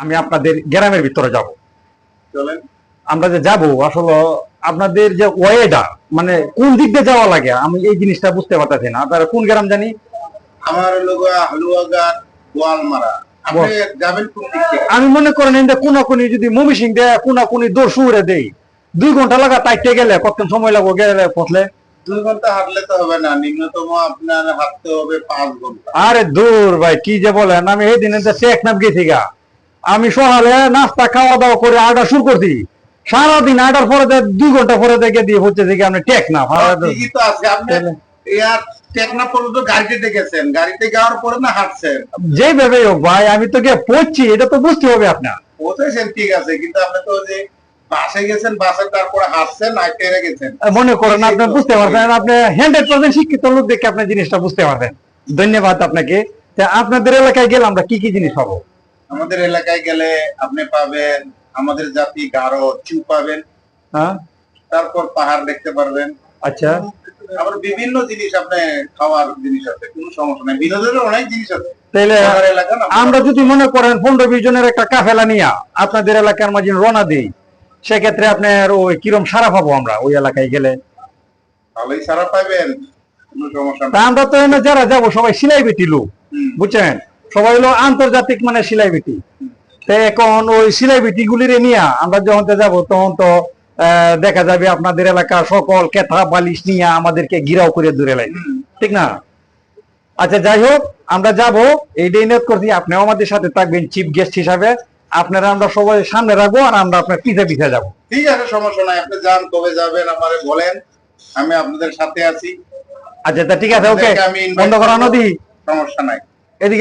আমি আপনাদের গ্রামের ভিতরে যাব। চলেন। আমরা যে যাব আসলে আপনাদের যে ওয়েটা মানে কোন দিক দিয়ে যাওয়া লাগে আমি এই জিনিসটা বুঝতে পারতেছি না। আপনারা কোন গ্রাম জানি? আমার লোক হালুয়াঘাট, গোয়ালমারা। আপনি যাবেন কোন দিক থেকে? আমি মনে করেন এই কোনাকুনি যদি মমি সিং দেয় কোনাকুনি দৌড় সুরে দেই 2 ঘন্টা লাগা তাইতে গেলে কতক্ষণ সময় লাগবে গেলে পথলে? 2 ঘন্টা হাঁটলে তো হবে না, নিম্নতম আপনার হাঁটতে হবে 5 ঘন্টা। আরে দূর ভাই কি যে বলেন, আমি এই দিনে টেকনাফ গেছি গা। আমি সকালে নাস্তা খাওয়া দাওয়া করে আড্ডা শুরু করছি, সারাদিন আড্ডার পরে 2 ঘন্টা পরে দেখে দিয়ে হচ্ছে যে আপনি টেকনাফ। ঠিকই তো আছে, আপনি টেকনাফ পর্যন্ত গাড়িতে গেছেন, গাড়িতে যাওয়ার পরে না হাঁটছেন? যেভাবে হোক ভাই আমি তো গিয়ে পড়ছি, এটা তো বুঝতে হবে আপনার। পৌঁছেছেন ঠিক আছে, কিন্তু আপনি তো যে বাসে গেছেন, বাসে তারপরে হাঁটছেন আর ট্রেনে গেছেন। মনে করেন আপনি বুঝতে পারছেন, আপনি 100% শিক্ষিত লোক দেখে আপনি জিনিসটা বুঝতে পারবেন। ধন্যবাদ আপনাকে। আপনাদের এলাকায় গেলে আমরা কি কি জিনিস পাবো? আমাদের এলাকায় গেলে আপনি পাবেন আমাদের জাতি গারো চু পাবেন, হ্যাঁ, তারপর পাহাড় দেখতে পারবেন। আচ্ছা, আবার বিভিন্ন জিনিস আপনি খাওয়ার জিনিস আছে, কোনো সমস্যা নাই, বিনোদনের অনেক জিনিস আছে। তাহলে আমার এলাকা না, আমরা যদি মনে করেন 15-20 জনের একটা কাফেলা নিয়ে আপনাদের এলাকার মাঝে রওনা দিই, সেক্ষেত্রে আপনার ওই কিরম সারা পাবো আমরা ওই এলাকায় গেলে? ভালোই সারা পাবেন, কোনো সমস্যা তা নাই। আমরা তো এনে যারা যাবো সবাই সিলাই বেটি লোক, বুঝছেন, সবাই হলো আন্তর্জাতিক মানে সিলাই বেটি। তো এখন ওই সিলাই বেটি গুলির নিয়ে আমরা যখন যাবো তখন তো দেখা যাবে আপনাদের এলাকার সকল কেথা বালিশ নিয়ে আমাদেরকে ঘিরাও করে দূরে লাগবে, ঠিক না? আচ্ছা যাই হোক, আমরা যাব এইটাই নিয়ত করছি, আপনিও আমাদের সাথে থাকবেন চিফ গেস্ট হিসাবে। আপনারা আমরা সবাই সামনে রাখবো আর আমরা আপনার পিছে পিছে যাবো। ঠিক আছে, সমস্যা নাই, আপনি যান, কবে যাবেন আমারে বলেন, আমি আপনাদের সাথে আছি। আচ্ছা তা ঠিক আছে, ওকে, আপনাদেরকে আমি invite বন্ধ করা করবো, নদী, সমস্যা নাই। এদিকে